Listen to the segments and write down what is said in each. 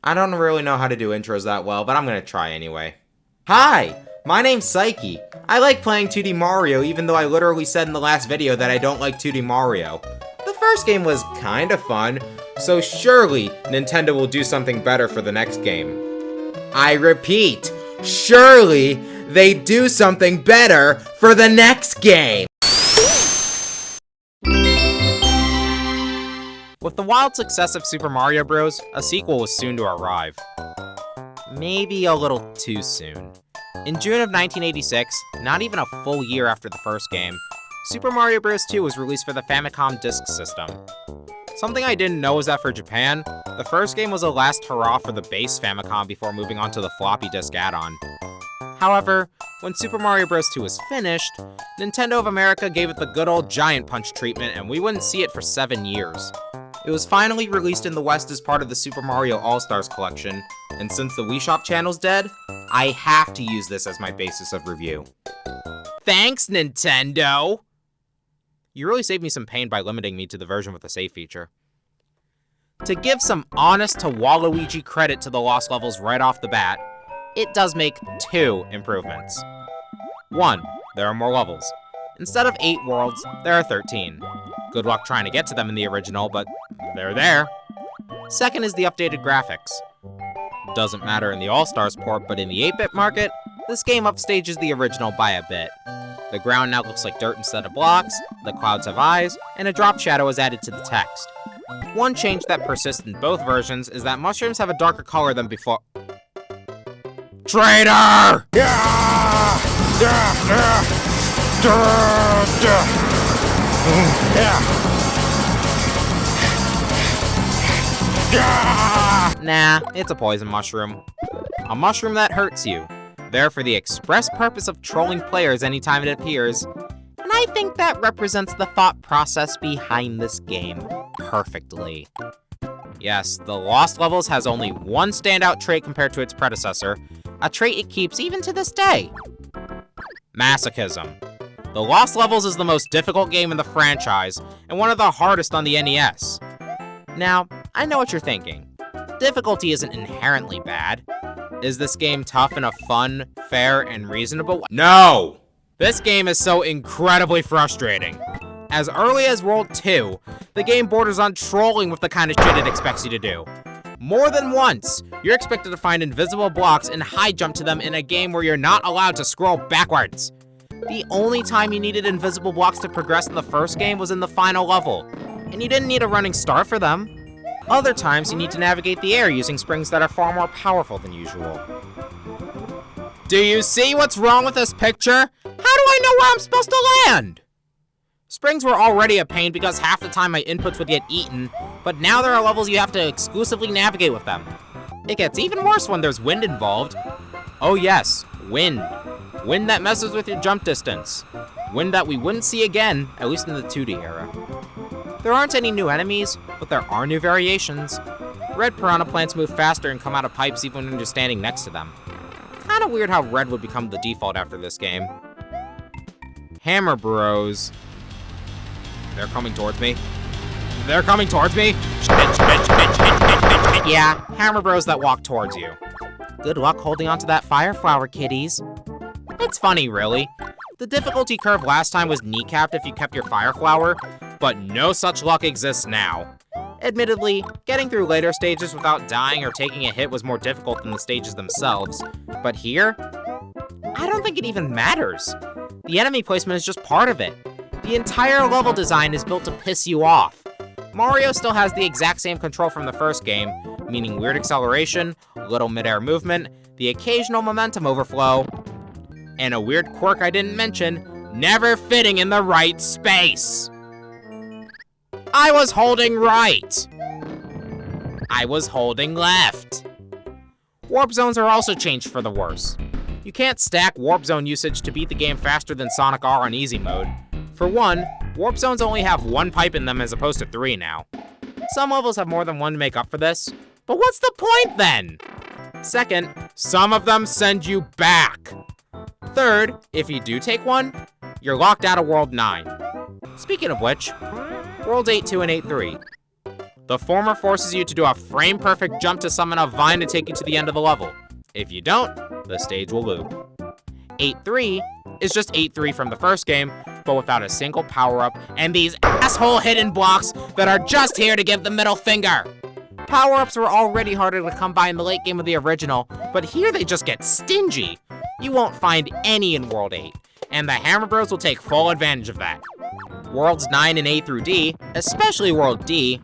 I don't really know how to do intros that well, but I'm gonna try anyway. Hi! My name's Psyche. I like playing 2D Mario even though I literally said in the last video that I don't like 2D Mario. The first game was kinda fun, so surely Nintendo will do something better for the next game. I repeat, surely they do something better for the next game! With the wild success of Super Mario Bros., a sequel was soon to arrive. Maybe a little too soon. In June of 1986, not even a full year after the first game, Super Mario Bros. 2 was released for the Famicom Disk System. Something I didn't know was that for Japan, the first game was a last hurrah for the base Famicom before moving on to the floppy disk add-on. However, when Super Mario Bros. 2 was finished, Nintendo of America gave it the good old giant punch treatment and we wouldn't see it for 7 years. It was finally released in the West as part of the Super Mario All-Stars collection, and since the Wii Shop channel's dead, I have to use this as my basis of review. Thanks, Nintendo! You really saved me some pain by limiting me to the version with the save feature. To give some honest to Waluigi credit to the lost levels right off the bat, it does make 2 improvements. 1. There are more levels. Instead of 8 worlds, there are 13. Good luck trying to get to them in the original, but they're there. Second is the updated graphics. Doesn't matter in the All-Stars port, but in the 8-bit market, this game upstages the original by a bit. The ground now looks like dirt instead of blocks, the clouds have eyes, and a drop shadow is added to the text. One change that persists in both versions is that mushrooms have a darker color than before. Traitor! Nah, it's a poison mushroom. A mushroom that hurts you. There for the express purpose of trolling players anytime it appears. And I think that represents the thought process behind this game perfectly. Yes, the Lost Levels has only one standout trait compared to its predecessor, a trait it keeps even to this day. Masochism. The Lost Levels is the most difficult game in the franchise, and one of the hardest on the NES. Now, I know what you're thinking. Difficulty isn't inherently bad. Is this game tough in a fun, fair, and reasonable way? No! This game is so incredibly frustrating. As early as World 2, the game borders on trolling with the kind of shit it expects you to do. More than once, you're expected to find invisible blocks and high jump to them in a game where you're not allowed to scroll backwards. The only time you needed invisible blocks to progress in the first game was in the final level, and you didn't need a running start for them. Other times, you need to navigate the air using springs that are far more powerful than usual. Do you see what's wrong with this picture? How do I know where I'm supposed to land? Springs were already a pain because half the time my inputs would get eaten, but now there are levels you have to exclusively navigate with them. It gets even worse when there's wind involved. Oh yes, wind. Wind that messes with your jump distance. Wind that we wouldn't see again, at least in the 2D era. There aren't any new enemies, but there are new variations. Red piranha plants move faster and come out of pipes even when you're standing next to them. Kinda weird how red would become the default after this game. Hammer Bros. They're coming towards me. They're coming towards me. Yeah, Hammer Bros that walk towards you. Good luck holding onto that fire flower, kiddies. It's funny, really. The difficulty curve last time was kneecapped if you kept your fire flower, but no such luck exists now. Admittedly, getting through later stages without dying or taking a hit was more difficult than the stages themselves, but here, I don't think it even matters. The enemy placement is just part of it. The entire level design is built to piss you off. Mario still has the exact same control from the first game, meaning weird acceleration, little midair movement, the occasional momentum overflow, and a weird quirk I didn't mention, never fitting in the right space. I was holding right. I was holding left. Warp zones are also changed for the worse. You can't stack warp zone usage to beat the game faster than Sonic R on easy mode. For one, warp zones only have one pipe in them as opposed to 3 now. Some levels have more than one to make up for this, but what's the point then? Second, some of them send you back. Third, if you do take one, you're locked out of World 9. Speaking of which, World 8-2 and 8-3. The former forces you to do a frame-perfect jump to summon a vine to take you to the end of the level. If you don't, the stage will loop. 8-3 is just 8-3 from the first game, but without a single power-up and these asshole hidden blocks that are just here to give the middle finger. Power-ups were already harder to come by in the late game of the original, but here they just get stingy. You won't find any in World 8, and the Hammer Bros will take full advantage of that. Worlds 9 and A through D, especially World D,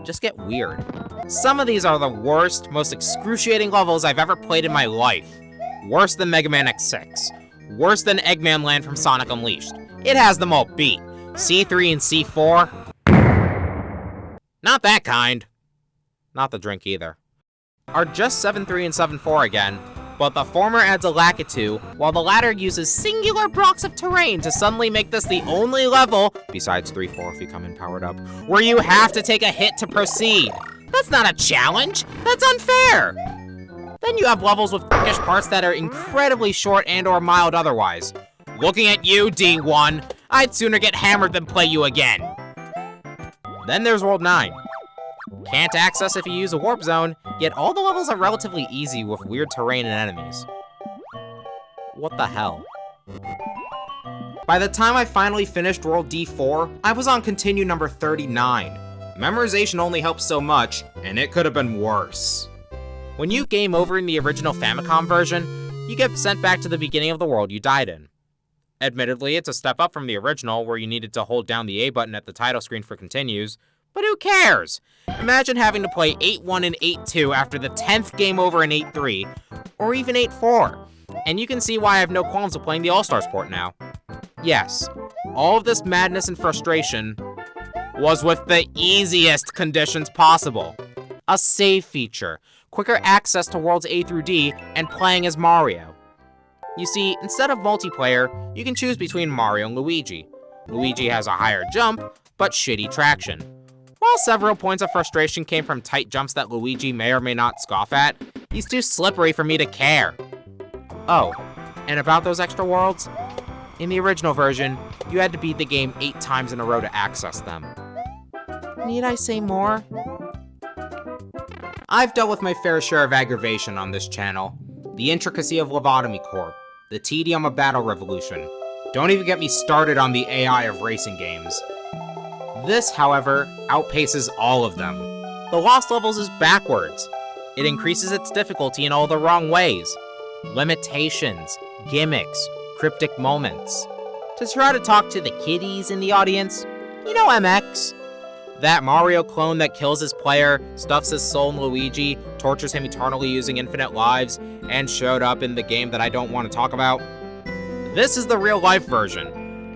just get weird. Some of these are the worst, most excruciating levels I've ever played in my life. Worse than Mega Man X6. Worse than Eggman Land from Sonic Unleashed. It has them all beat. C3 and C4. Not that kind. Not the drink either. Are just 7-3 and 7-4 again, but the former adds a Lakitu, while the latter uses singular blocks of terrain to suddenly make this the only level, besides 3-4 if you come in powered up, where you have to take a hit to proceed. That's not a challenge, that's unfair! Then you have levels with f***ish parts that are incredibly short and or mild otherwise. Looking at you, D1, I'd sooner get hammered than play you again. Then there's World 9. Can't access if you use a warp zone, yet all the levels are relatively easy with weird terrain and enemies. What the hell? By the time I finally finished World D4, I was on continue number 39. Memorization only helps so much, and it could have been worse. When you game over in the original Famicom version, you get sent back to the beginning of the world you died in. Admittedly, it's a step up from the original, where you needed to hold down the A button at the title screen for continues, but who cares? Imagine having to play 8-1 and 8-2 after the 10th game over in 8-3, or even 8-4, and you can see why I have no qualms with playing the All-Stars port now. Yes, all of this madness and frustration was with the easiest conditions possible. A save feature, quicker access to worlds A through D, and playing as Mario. You see, instead of multiplayer, you can choose between Mario and Luigi. Luigi has a higher jump, but shitty traction. While several points of frustration came from tight jumps that Luigi may or may not scoff at, he's too slippery for me to care. Oh, and about those extra worlds? In the original version, you had to beat the game 8 times in a row to access them. Need I say more? I've dealt with my fair share of aggravation on this channel. The intricacy of Lobotomy Corp, the tedium of Battle Revolution. Don't even get me started on the AI of racing games. This, however, outpaces all of them. The Lost Levels is backwards. It increases its difficulty in all the wrong ways. Limitations, gimmicks, cryptic moments. To try to talk to the kiddies in the audience, you know MX. That Mario clone that kills his player, stuffs his soul in Luigi, tortures him eternally using infinite lives, and showed up in the game that I don't want to talk about. This is the real-life version,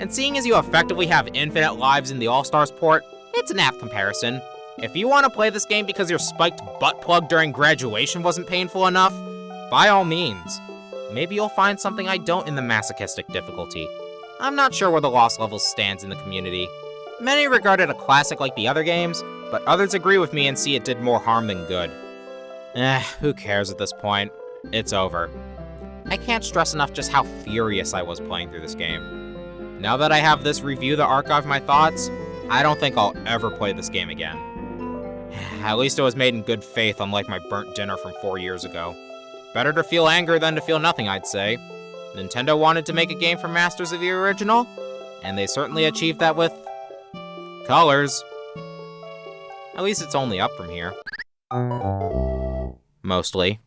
and seeing as you effectively have infinite lives in the All-Stars port, it's an apt comparison. If you want to play this game because your spiked butt plug during graduation wasn't painful enough, by all means. Maybe you'll find something I don't in the masochistic difficulty. I'm not sure where the Lost Levels stands in the community. Many regard it a classic like the other games, but others agree with me and see it did more harm than good. Who cares at this point? It's over. I can't stress enough just how furious I was playing through this game. Now that I have this review to archive my thoughts, I don't think I'll ever play this game again. At least it was made in good faith, unlike my burnt dinner from 4 years ago. Better to feel anger than to feel nothing, I'd say. Nintendo wanted to make a game for masters of the original, and they certainly achieved that with colors. At least it's only up from here. Mostly.